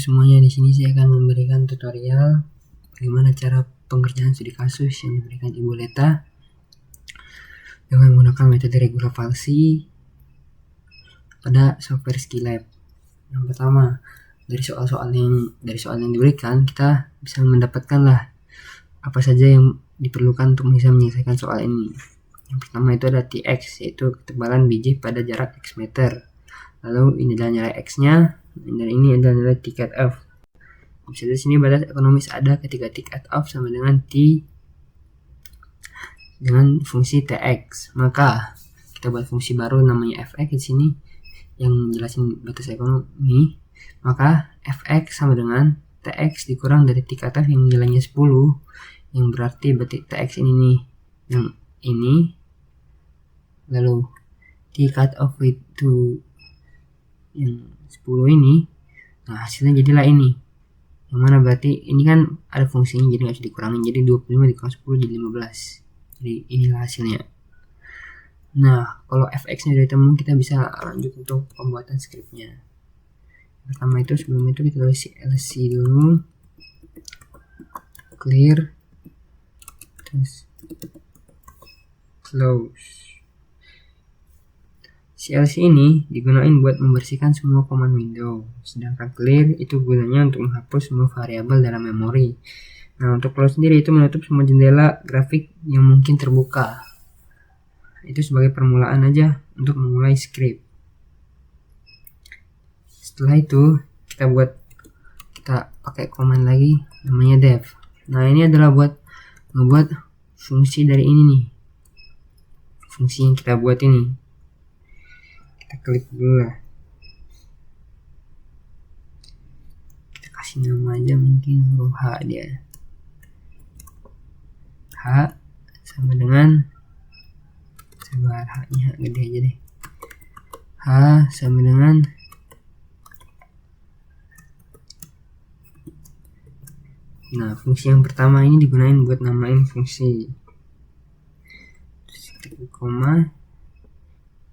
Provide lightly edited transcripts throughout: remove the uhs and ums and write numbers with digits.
semuanya, di sini saya akan memberikan tutorial bagaimana cara pengerjaan studi kasus yang diberikan Ibu Leta dengan menggunakan metode regular falsi pada software Skilab. Yang pertama, dari soal yang diberikan, kita bisa mendapatkanlah apa saja yang diperlukan untuk bisa menyelesaikan soal ini. Yang pertama itu ada Tx, yaitu ketebalan biji pada jarak x meter. Lalu ini adalah nilai x-nya, dan ini adalah nilai t cut off. Bisa di sini batas ekonomis ada ketika t cut off sama dengan t dengan fungsi tx. Maka kita buat fungsi baru namanya fx di sini yang jelasin batas ekonomi. Maka fx sama dengan tx dikurang dari t cut off yang nilainya 10, yang berarti tx ini nih, yang ini, lalu t cut off itu yang 10 ini. Nah, hasilnya jadilah ini, yang mana berarti ini kan ada fungsinya, jadi nggak bisa dikurangin, jadi 25 dikurang 10 jadi 15. Jadi inilah hasilnya. Nah, kalau fx nya udah ditemu, kita bisa lanjut untuk pembuatan skripnya. Pertama itu, sebelum itu kita tulis CLC dulu, clear, terus close. CLC ini digunakan buat membersihkan semua command window, sedangkan clear itu gunanya untuk menghapus semua variabel dalam memori. Nah, untuk close sendiri itu menutup semua jendela grafik yang mungkin terbuka. Itu sebagai permulaan aja untuk memulai script. Setelah itu kita pakai command lagi namanya dev. Nah, ini adalah buat membuat fungsi dari ini nih, fungsi yang kita buat ini. Kita klik dulu lah, kita kasih nama aja, mungkin huruf H dia. H sama dengan, sebar H nya gede aja deh, H sama dengan nah, fungsi yang pertama ini digunakan buat namain fungsi. Terus kita klik koma,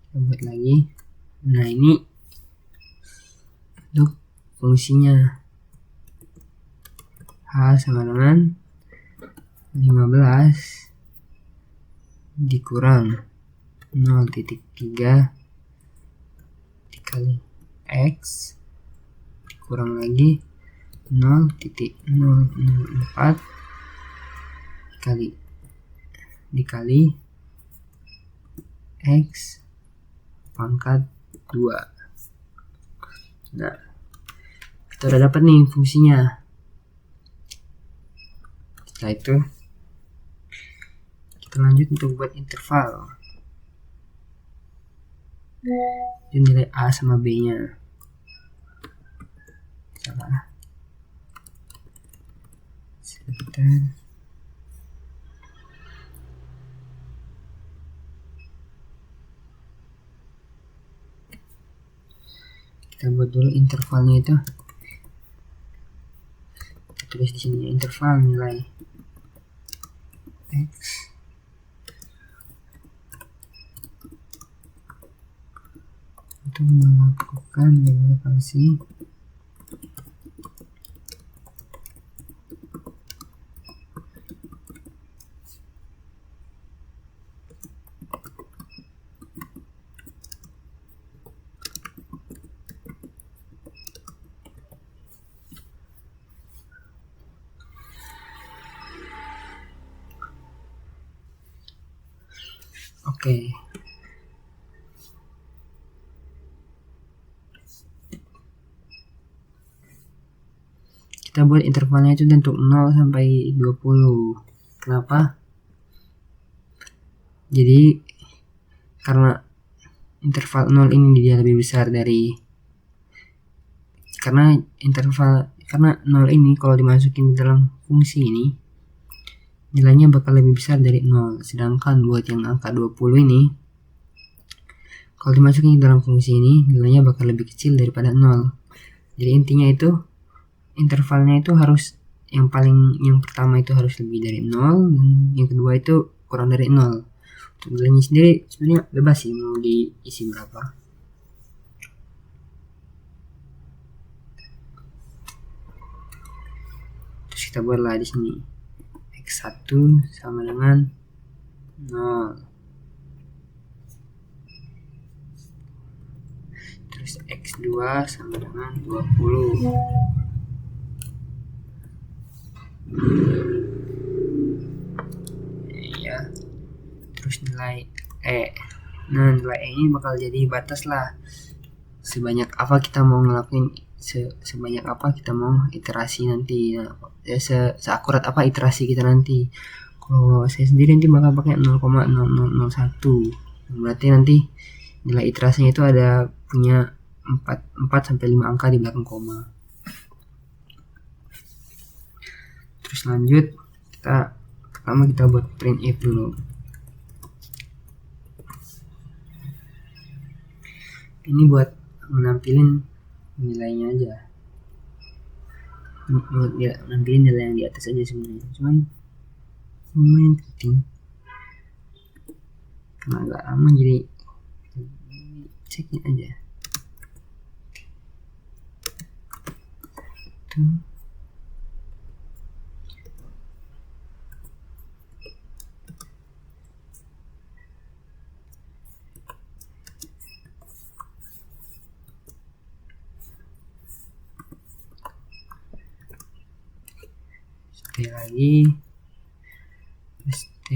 kita buat lagi. Nah, ini untuk fungsinya. H sama dengan 15 dikurang 0.3 dikali x dikurang lagi 0.004 dikali x pangkat 2. Nah, kita udah dapat nih fungsinya. Setelah itu kita lanjut untuk buat interval. Ini nilai A sama B nya. Salah. Sebentar. Kita buat dulu intervalnya itu. Kita tulis di sini interval nilai x untuk melakukan verifikasi Oke. Kita buat intervalnya itu untuk 0 sampai 20. Kenapa? Jadi karena interval 0 ini dia lebih besar dari, karena 0 ini kalau dimasukin di dalam fungsi ini nilainya bakal lebih besar dari 0. Sedangkan buat yang angka 20 ini, kalau dimasukin ke dalam fungsi ini, nilainya bakal lebih kecil daripada 0. Jadi intinya itu, intervalnya itu harus, yang pertama itu harus lebih dari 0, dan yang kedua itu kurang dari 0. Untuk nilainya sendiri sebenarnya bebas sih, mau diisi berapa. kita buatlah di sini x1 sama dengan 0, terus x2 sama dengan 20. Ya, terus nilai E. Nah, nilai E ini bakal jadi batas lah, sebanyak apa kita mau ngelakuin, sebanyak apa kita mau iterasi nanti. Nah, seakurat apa iterasi kita nanti. Kalau saya sendiri nanti bakal pakai 0,0001, berarti nanti nilai iterasinya itu ada punya 4 sampai 5 angka di belakang koma. Terus lanjut, pertama kita buat printf dulu. Ini buat menampilin nilainya aja, nampilin nilai yang di atas aja sebenarnya, cuman lumayan penting karena agak lama, jadi cekin aja tuh. Sekali lagi st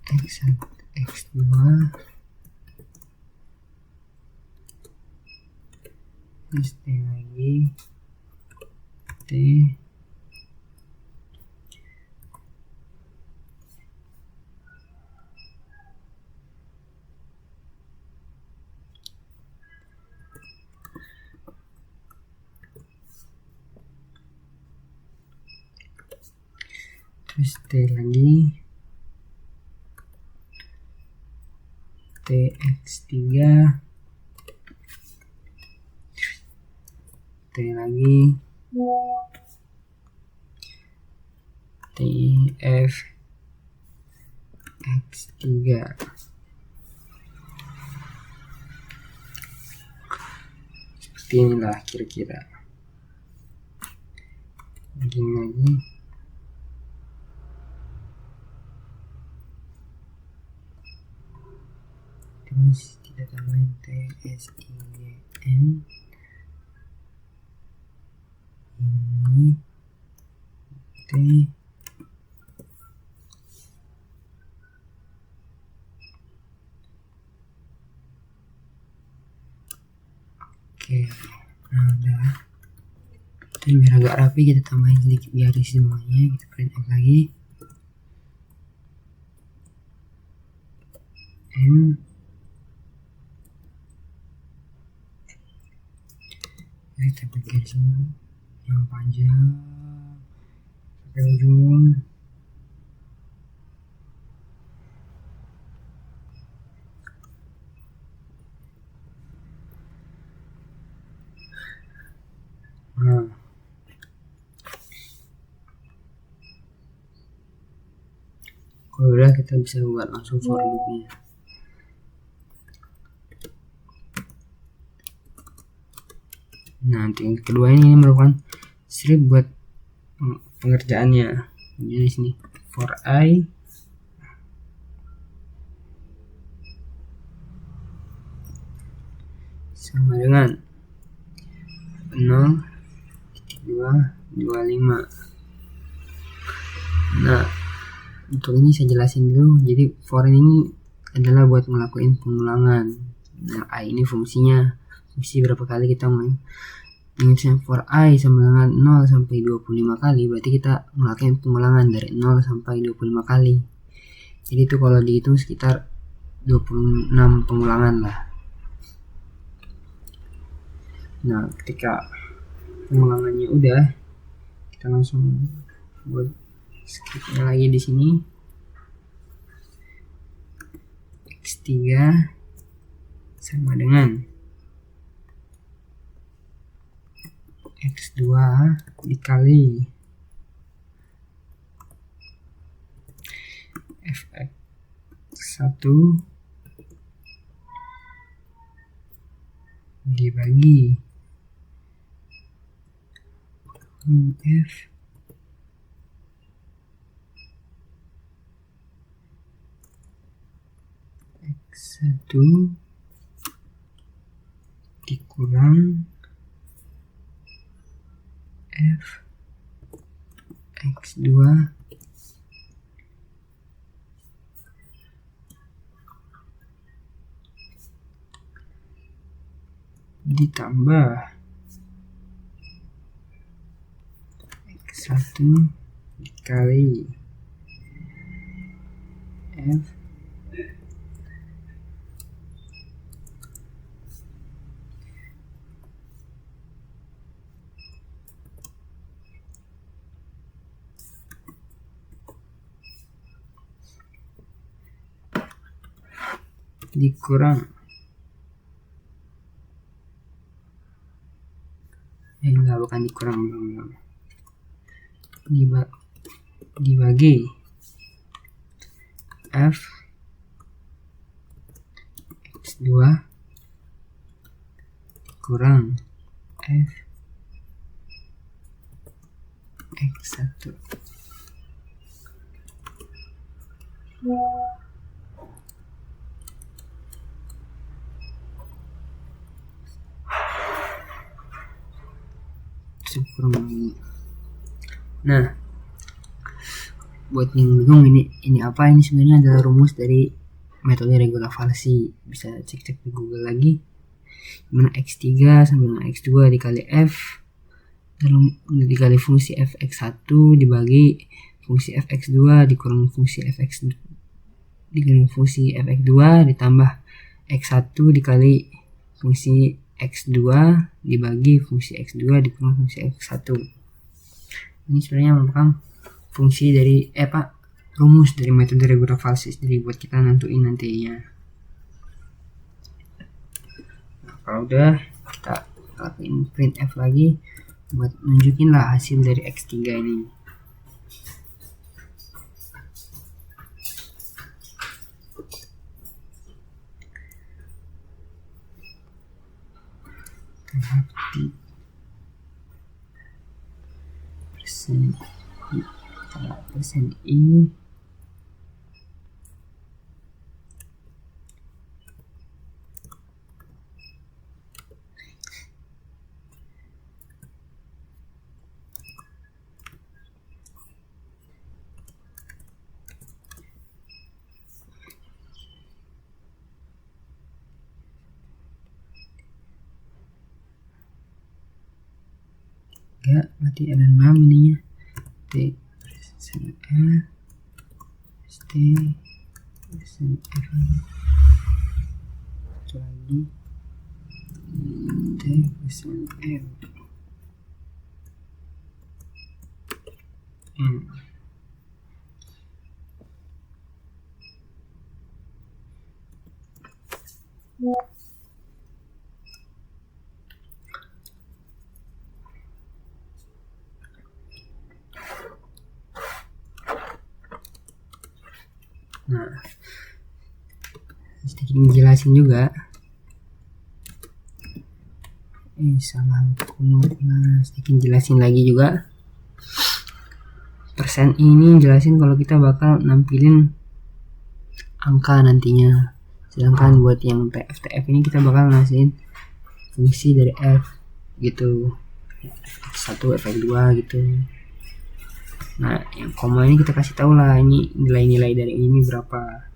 x1 x2 st lagi t terus t lagi tx3 t lagi tf x3. Seperti inilah kira-kira. Begini lagi. Terus kita tambahin TSIN ini T oke. Nah udah, dan biar agak rapi kita tambahin sedikit garis semuanya, kita print lagi M kita buat garis ini yang panjang sampai ujung. Nah, kalau udah kita bisa buat langsung for loopnya. Nah, yang kedua ini merupakan strip buat pengerjaannya. Jadi di sini for I sama dengan 0,225. Nah, untuk ini saya jelasin dulu. Jadi for ini adalah buat ngelakuin pengulangan. Nah, I ini fungsi berapa kali kita mengingat for I sama dengan 0 sampai 25 kali, berarti kita ngelakuin pengulangan dari 0 sampai 25 kali. Jadi itu kalau dihitung sekitar 26 pengulangan lah. Nah, ketika pengulangannya udah, kita langsung buat scriptnya lagi di sini. X3 sama dengan X2 dikali fx1 dibagi F X1 dikurang F X2 ditambah X1 dikali F dikurang enggak, bukan dikurang, belum. Dibagi F X2 kurang F X1. Kurang lagi. Nah, buat yang bingung ini apa, ini sebenarnya adalah rumus dari metode regulavalsi. Bisa cek di Google lagi. Dimana X3 sama dengan X2 dikali F dikali fungsi Fx1 dibagi fungsi Fx2 dikurang fungsi Fx dikali fungsi Fx2 ditambah X1 dikali fungsi X2 dibagi fungsi X2 dikurang fungsi X1. Ini sebenarnya merupakan fungsi dari rumus dari metode regulavalsi, jadi buat kita nentuin nantinya. Nah, kalau udah kita lakuin printf lagi buat nunjukin lah hasil dari X3 ini. persen I enggak, berarti ada 6 ininya. T persen A T persen F lagi T persen M. Nah, sedikit menjelasin juga. Salah sedikit jelasin lagi juga. Persen ini jelasin kalau kita bakal nampilin angka nantinya. Sedangkan buat yang TF ini kita bakal ngasihin fungsi dari F gitu. F1, F2 gitu. Nah, yang koma ini kita kasih tahu lah ini nilai-nilai dari ini berapa.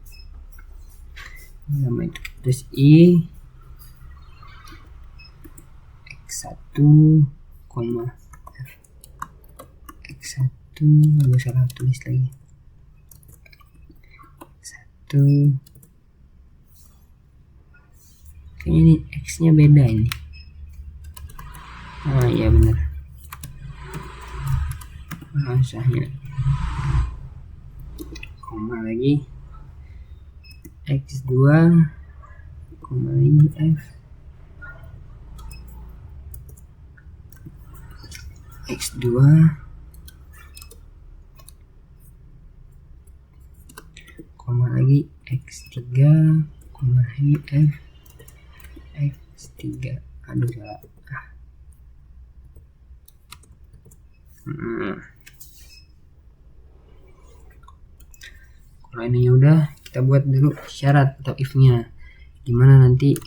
Nama itu terus I X1, F X1, aduh salah tulis lagi. X1. Kayaknya ini X-nya beda ini. Oh iya benar. Sahnya koma lagi X2 koma lagi F X2 koma lagi X3 koma lagi F X3. Aduh salah. Kalau ini udah, kita buat dulu syarat atau if-nya, gimana nanti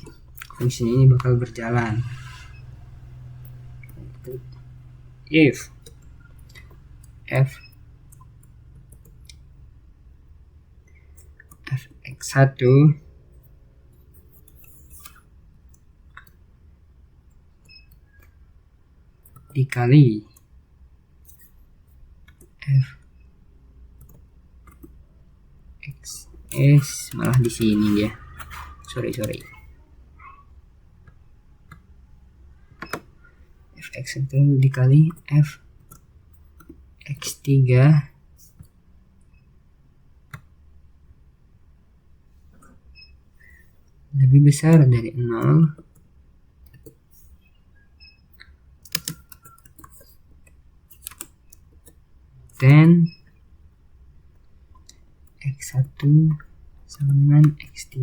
fungsi ini bakal berjalan. If fx1 dikali fx malah di sini ya, sorry fx1 dikali fx3 lebih besar dari 0 dan x1 sama dengan x3.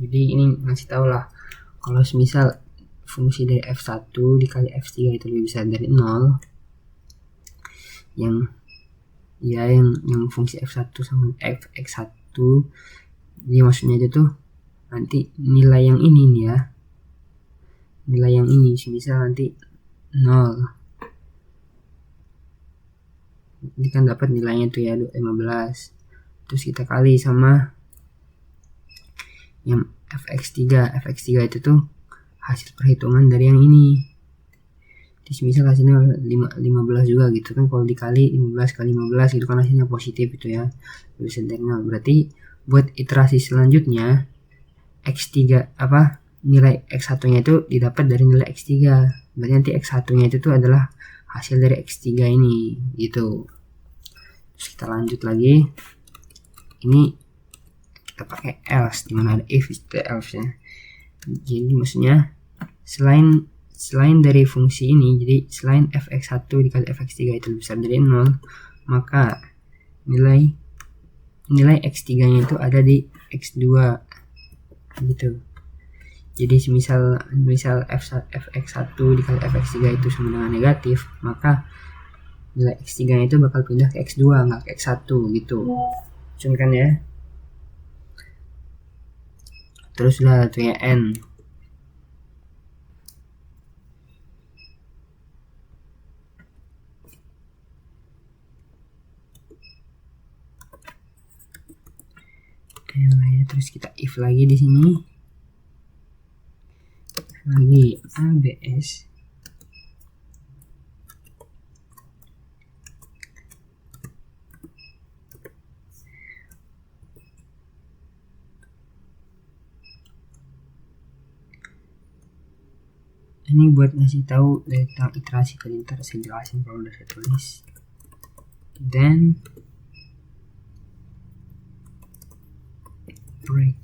Jadi ini ngasih tau lah, kalau semisal fungsi dari f1 dikali f3 itu lebih besar dari 0, yang fungsi f1 sama fx1, jadi maksudnya itu tuh nanti nilai yang ini nih ya, nilai yang ini semisal nanti 0, ini kan dapat nilainya tuh ya 15, terus kita kali sama yang fx3 itu tuh hasil perhitungan dari yang ini, di misal hasilnya 15 juga gitu kan, kalau dikali 15 kali 15 itu kan hasilnya positif itu ya, bisa dari 0. Berarti buat iterasi selanjutnya x3 nilai x1 nya itu didapat dari nilai x3, berarti nanti x1 nya itu tuh adalah hasil dari x3 ini gitu. Terus kita lanjut lagi, ini kita pakai else, dimana ada if itu else ya. Jadi maksudnya selain dari fungsi ini, jadi selain fx1 dikali fx3 itu lebih besar dari 0, maka nilai x3 nya itu ada di x2 gitu. Jadi misal fx1 dikali fx3 itu sama dengan negatif, maka nilai x3 nya itu bakal pindah ke x2, nggak ke x1 gitu. Kan ya. Terus lah tuh ya n. Terus kita if lagi di sini. Lagi abs ini buat ngasih tahu tentang iterasi tadi, ntar saya jelasin kalau udah saya tulis. Then break.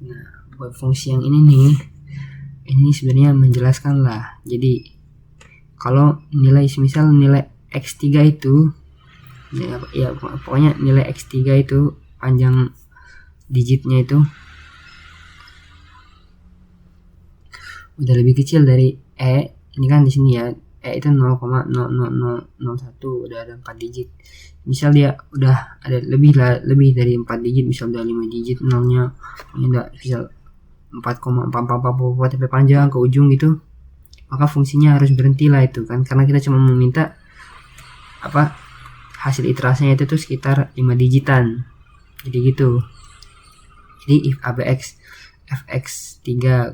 Nah, buat fungsi yang ini nih, ini sebenarnya menjelaskan lah. Jadi kalau semisal nilai x3 itu ya pokoknya nilai x3 itu panjang digitnya itu udah lebih kecil dari ini kan di sini ya, itu 0,00001, udah ada 4 digit. Misal dia udah ada lebih dari 4 digit, misal udah 5 digit nolnya, udah misal 4,444 sampai panjang ke ujung gitu, maka fungsinya harus berhenti lah itu kan, karena kita cuma meminta hasil iterasinya itu tuh sekitar 5 digitan. Jadi gitu. Jadi if fx3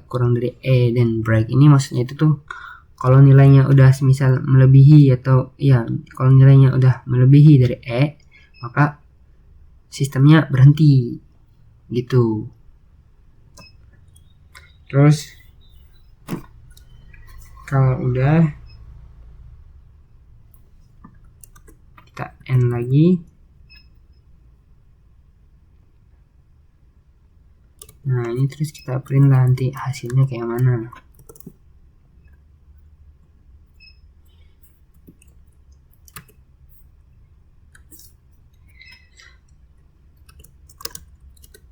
kurang dari dan break ini maksudnya itu tuh kalau nilainya udah semisal melebihi atau ya kalau nilainya udah melebihi dari maka sistemnya berhenti gitu. Terus kalau udah kita end lagi. Nah ini terus kita print lah nanti hasilnya kayak mana.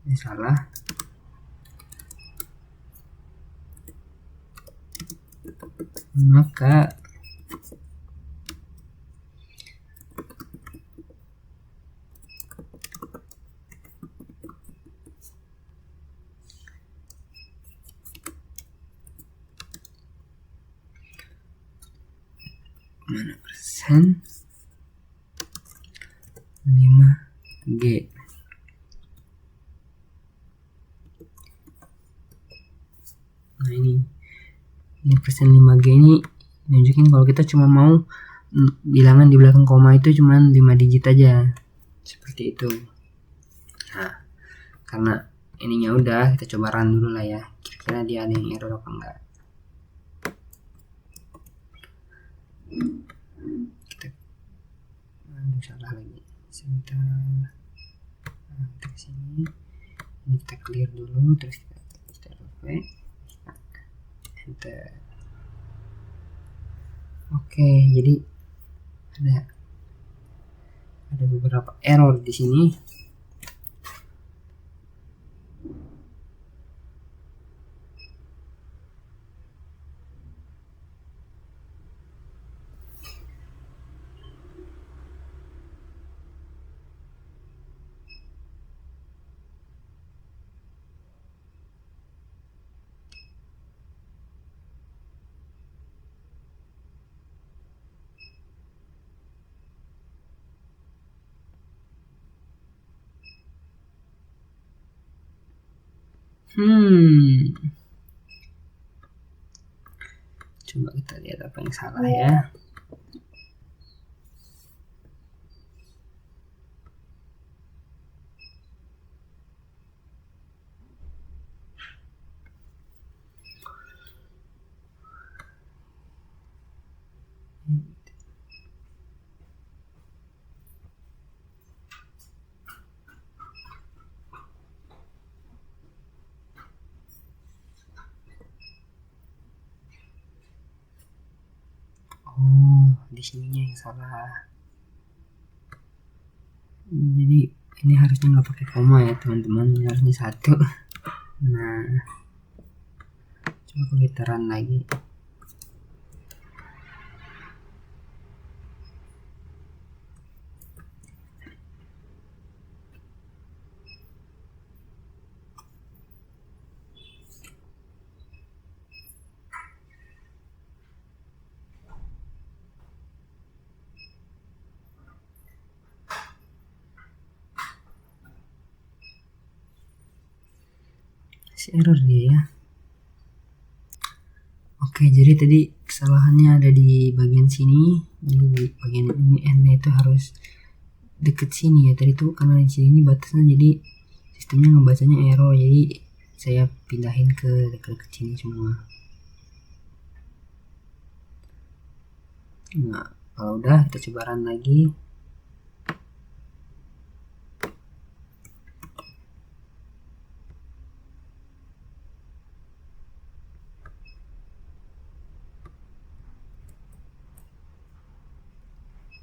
Ini salah. Maka persen 5G. Nah ini persen 5G ini nunjukin kalau kita cuma mau bilangan di belakang koma itu cuma 5 digit aja, seperti itu. Nah, karena ininya udah, kita coba run dulu lah ya, kira-kira dia ada yang error apa enggak. Salah lagi sebentar. Kita kesini, ini kita clear dulu, terus kita start V, enter. Oke, jadi ada beberapa error di sini. Coba kita lihat apa yang salah ya. Di sininya yang salah. Jadi ini harusnya nggak pakai koma ya teman-teman, harusnya 1. Nah, coba kita run lagi. Error dia ya. Oke, jadi tadi kesalahannya ada di bagian sini. Jadi di bagian ini n-nya itu harus deket sini ya. Tadi tuh karena di sini batasnya, jadi sistemnya ngebacanya error. Jadi saya pindahin ke deket sini semua. Nah, kalau udah kita coba run lagi.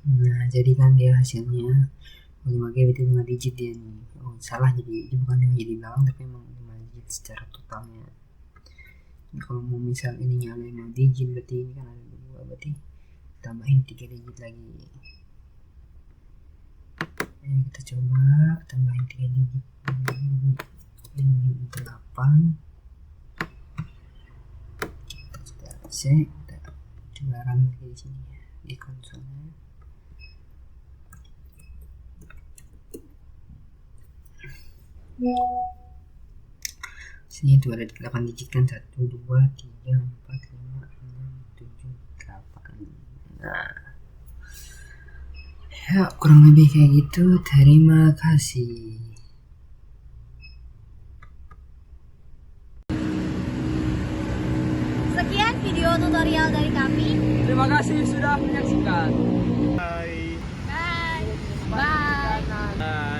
Nah, jadi kan dia hasilnya 5G berarti 5 digit dia nih. Oh, salah, jadi bukan 5 jadi belakang tapi emang 5 digit secara totalnya. Jadi kalau mau misal ininya ada 5 digit, berarti ini kan ada 2, berarti tambahin 3 digit lagi. Kita coba tambahin 3 digit. Ini 8. Kita cek, kita coba run di sini ya, di konsolnya. Sini itu ada 8 digit kan, 1, 2, 3, 4, 5, 6, 7, 8. Nah, ya kurang lebih kayak gitu. Terima kasih. Sekian video tutorial dari kami. Terima kasih sudah menyaksikan. Bye. Bye. Bye.